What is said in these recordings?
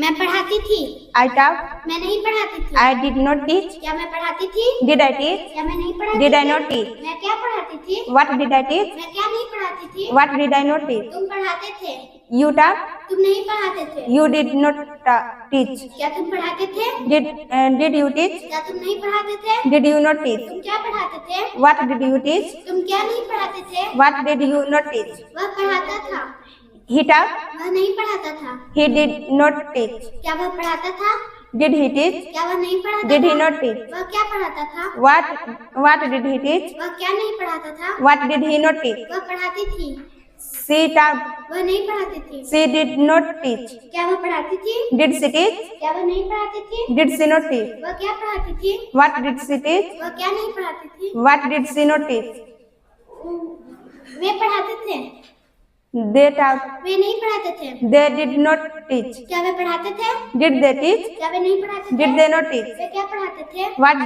मैं पढ़ाती थी। I taught. मैं नहीं पढ़ाती थी। I did not teach. क्या मैं पढ़ाती थी? Did I teach? क्या मैं नहीं पढ़ाती Did I थी? not teach? मैं क्या पढ़ाती थी? What did I teach? मैं क्या नहीं पढ़ाती थी? What did I not teach? तुम पढ़ाते थे। You taught. तुम नहीं पढ़ाते थे। You did not teach. क्या तुम पढ़ाते थे? Did you teach? क्या तुम नहीं पढ़ाते थे? Did you not teach? तुम क्या पढ़ाते थे? What did you teach? तुम क्या नहीं पढ़ाते थे? What did you not teach? वह पढ़ाता था। He taught. वह नहीं पढ़ाता था। He did not teach. क्या वह पढ़ाता था? Did he teach? क्या वह नहीं पढ़ाता Did he था? not teach? वह क्या पढ़ाता था? What did he teach? वह क्या नहीं पढ़ाता था? What did he not teach? वह पढ़ाती थी। She taught. वह नहीं पढ़ाती थी। She did not teach. क्या वह पढ़ाती थी? Did she teach? क्या वह नहीं पढ़ाती थी? Did she not teach? वह क्या पढ़ाती थी? What did she teach? वह क्या नहीं पढ़ाती थी? What did she not teach? वे पढ़ाते थे। They taught. वे नहीं पढ़ाते थे। They did not teach. क्या वे पढ़ाते थे? Did they teach? क्या वे नहीं पढ़ाते थे? Did they not teach? वे क्या पढ़ाते थे? What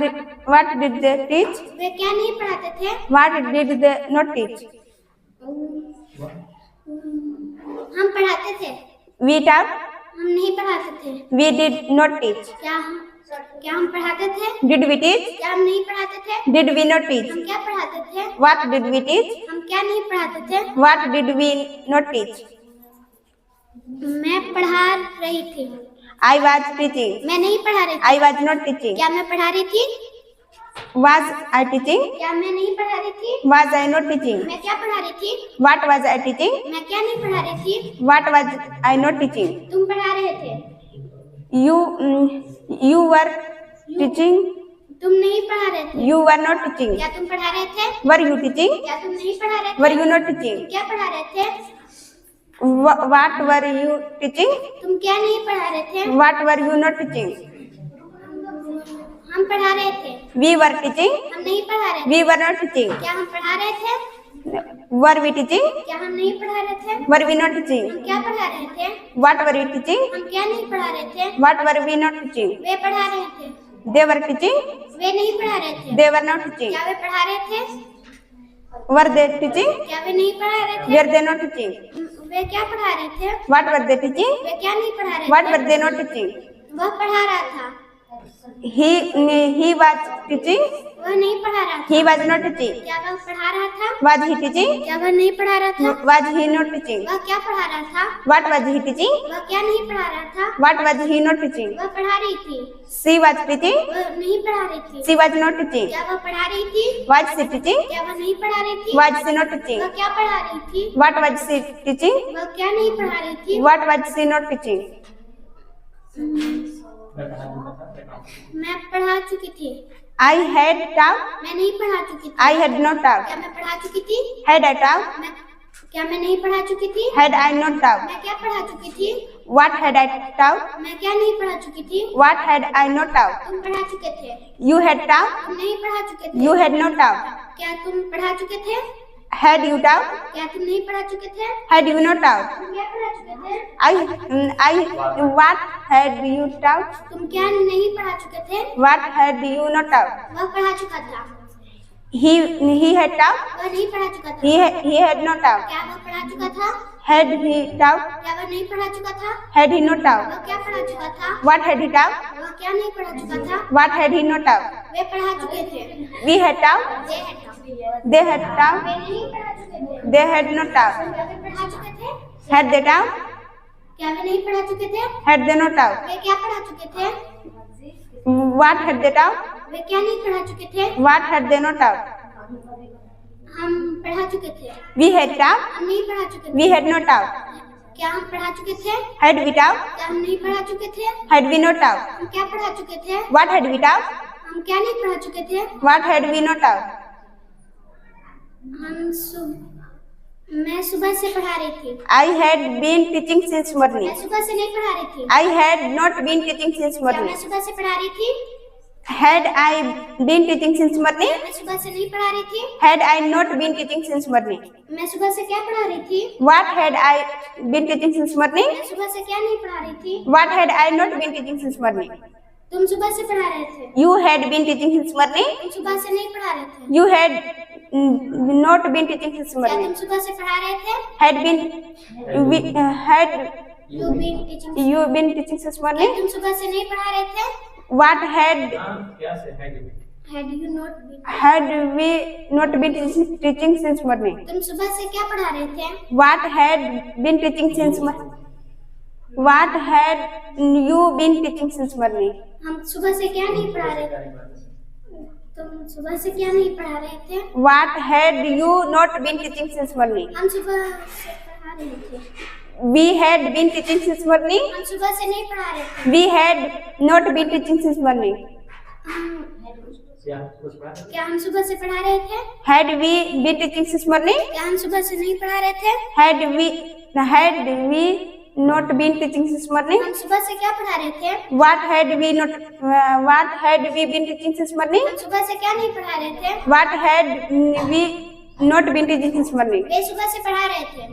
did they teach? वे क्या नहीं पढ़ाते थे? What did they not teach? हम पढ़ाते थे। We taught. हम नहीं पढ़ाते थे। We did not teach. क्या हम पढ़ाते थे? Did we teach? क्या हम नहीं पढ़ाते थे? Did we not teach? हम क्या पढ़ाते थे? What did we teach? हम क्या नहीं पढ़ाते थे? What did we not teach? मैं पढ़ा रही थी। I was teaching. मैं नहीं पढ़ा रही थी। I was not teaching. क्या मैं पढ़ा रही थी? Was I teaching? क्या मैं नहीं पढ़ा रही थी? Was I not teaching? मैं क्या पढ़ा रही थी? What was I teaching? मैं क्या नहीं पढ़ा रही थी? What was I not teaching? तुम पढ़ा रहे थे। You were teaching. तुम नहीं पढ़ा रहे थे। You were not teaching. क्या तुम पढ़ा रहे थे? Were you teaching? क्या तुम नहीं पढ़ा रहे थे? Were you not teaching? तुम क्या पढ़ा रहे थे? What were you teaching? तुम क्या नहीं पढ़ा रहे थे? What were you not teaching? हम पढ़ा रहे थे। We were teaching. हम नहीं पढ़ा रहे थे। We were not teaching. क्या हम पढ़ा रहे थे? Were we teaching? क्या हम नहीं पढ़ा रहे थे? Were we not teaching? हम क्या पढ़ा रहे थे? What were we teaching? हम क्या नहीं पढ़ा रहे थे? What were we not teaching? वे पढ़ा रहे थे। They were teaching. वे नहीं पढ़ा रहे थे। They were not teaching. क्या वे पढ़ा रहे थे? Were they teaching? क्या वे नहीं पढ़ा रहे थे? Were they not teaching? वे क्या पढ़ा रहे थे? What were they teaching? वे क्या नहीं पढ़ा रहे What थे? were they not teaching? वह पढ़ा रहा था। He was teaching. वह नहीं पढ़ा रहा था। He was not teaching. क्या वह पढ़ा रहा था? Was he teaching? क्या वह नहीं पढ़ा रहा था? Was he not teaching? वह क्या पढ़ा रहा था? What was he teaching? वह क्या नहीं पढ़ा रहा था? What was he not teaching? वह पढ़ा रही थी। She was teaching. वह नहीं पढ़ा रही थी। She was not teaching. क्या वह पढ़ा रही थी? Was she teaching? क्या वह नहीं पढ़ा रही थी? Was she not teaching? वह क्या पढ़ा रही थी? What was she teaching? वह क्या नहीं पढ़ा रही थी? What was she not teaching? मैं पढ़ा चुकी थी। I had taught. मैं नहीं पढ़ा चुकी थी। I had not taught. क्या मैं पढ़ा चुकी थी? Had I taught? क्या मैं नहीं पढ़ा चुकी थी? Had I not taught? मैं क्या पढ़ा चुकी थी? What had I taught? मैं क्या नहीं पढ़ा चुकी थी? What had I not taught? तुम पढ़ा चुके थे। You had taught. तुम नहीं पढ़ा चुके थे। You had not taught. क्या तुम पढ़ा चुके थे? Had you taught? क्या तुम नहीं पढ़ा चुके थे? Had you not taught? तुम क्या पढ़ा चुके थे? What had you taught? तुम क्या नहीं पढ़ा चुके थे? What had you not taught? वह पढ़ा चुका था। He had taught. वह नहीं पढ़ा चुका था। He had not taught. क्या वह पढ़ा चुका था? Had he taught? क्या वह नहीं पढ़ा चुका था? Had he not taught? वह क्या पढ़ा चुका था? What had he taught? वह क्या नहीं पढ़ा चुका था? What had he not taught? वे पढ़ा चुके थे। We had taught. Way They had taught. नहीं पढ़ा चुके थे। They had not taught. क्या वे पढ़ा चुके थे? Had they taught? क्या वे नहीं पढ़ा चुके थे? Had they not taught? वे क्या पढ़ा चुके थे? What had they taught? वे क्या नहीं पढ़ा चुके थे? What had they not taught? हम पढ़ा चुके थे। We had taught. हम नहीं पढ़ा चुके थे। We had not taught. क्या हम पढ़ा चुके थे? Had we taught? क्या हम नहीं पढ़ा चुके थे? Had we not taught? हम क्या पढ़ा चुके थे? What had we taught? हम क्या नहीं पढ़ा चुके थे? What had we not taught? मैं सुबह से पढ़ा रही थी। I had been teaching since morning. मैं सुबह से नहीं पढ़ा रही थी। I had not been teaching since क्या मैं morning. सुबह से पढ़ा रही थी? Had I been teaching since morning? मैं सुबह से नहीं पढ़ा रही थी। Had I not been teaching since morning? मैं सुबह से क्या पढ़ा रही थी? What had I been teaching since morning? मैं सुबह से क्या नहीं पढ़ा रही थी? What had I not been teaching since morning? तुम सुबह से पढ़ा रहे थे। You had been teaching since morning. तुम सुबह से नहीं पढ़ा रहे थे। You had not been teaching since क्या तुम morning. सुबह से पढ़ा रहे थे? Had you been teaching You been teaching since morning? तुम सुबह से नहीं पढ़ा रहे थे? What had क्या से है Had you not been? had we not been teaching since morning? तुम सुबह से क्या पढ़ा रहे थे? What had been teaching since What had you been teaching since morning? हम सुबह से क्या नहीं पढ़ा रहे थे? तुम सुबह से क्या नहीं पढ़ा रहे थे? What had you not been teaching since morning? हम सुबह से पढ़ा रहे थे। We had been teaching since morning. हम सुबह से नहीं पढ़ा रहे थे। We had not been teaching since morning. क्या हम सुबह से पढ़ा रहे थे? Had we been teaching since morning? क्या हम सुबह से नहीं पढ़ा रहे थे? Had we not been teaching since morning? हम सुबह से क्या पढ़ा रहे थे? What had we been teaching since morning? हम सुबह से क्या नहीं पढ़ा रहे थे? What had we not been teaching since morning? वे सुबह से पढ़ा रहे थे।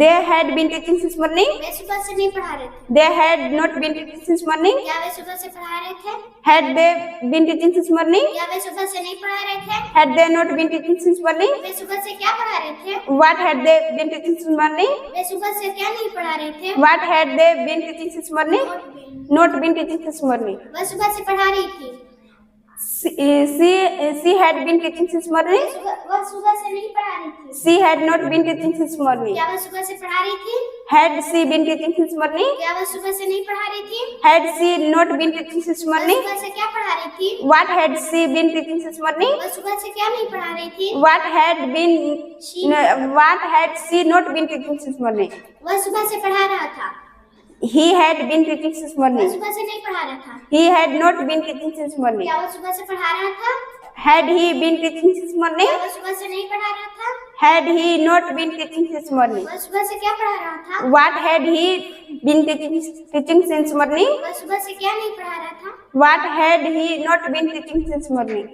They had been teaching since morning. वे सुबह से नहीं पढ़ा रहे थे। They had not been teaching since morning. क्या वे सुबह से पढ़ा रहे थे? Had they been teaching since morning? क्या वे सुबह से नहीं पढ़ा रहे थे? Had they not been teaching since morning? वे सुबह से क्या पढ़ा रहे थे? What had they been teaching since morning? वे सुबह से क्या नहीं पढ़ा रहे थे? What had they been teaching since morning? Not been teaching since morning. वह सुबह से पढ़ा रही थी। She had been teaching since morning. वह सुबह से नहीं पढ़ा रही थी। She had not been teaching since morning. क्या वह सुबह से पढ़ा रही थी? Had she been teaching since morning? क्या वह सुबह से नहीं पढ़ा रही थी? Had she not been teaching since वह morning? सुबह से क्या पढ़ा रही थी? What had she been teaching since morning? वह सुबह से क्या नहीं पढ़ा रही थी? What had she not been teaching since morning? वह सुबह से पढ़ा रहा था। He had been teaching since वह morning. सुबह से नहीं पढ़ा रहा था। He had not been teaching since morning. क्या वह सुबह से पढ़ा रहा था? Had he been teaching since morning? क्या वह सुबह से नहीं पढ़ा रहा था? Had he not been teaching since morning? वह सुबह से क्या पढ़ा रहा था? What had he been teaching since morning? वह सुबह से क्या नहीं पढ़ा रहा था? What had he not been teaching since morning?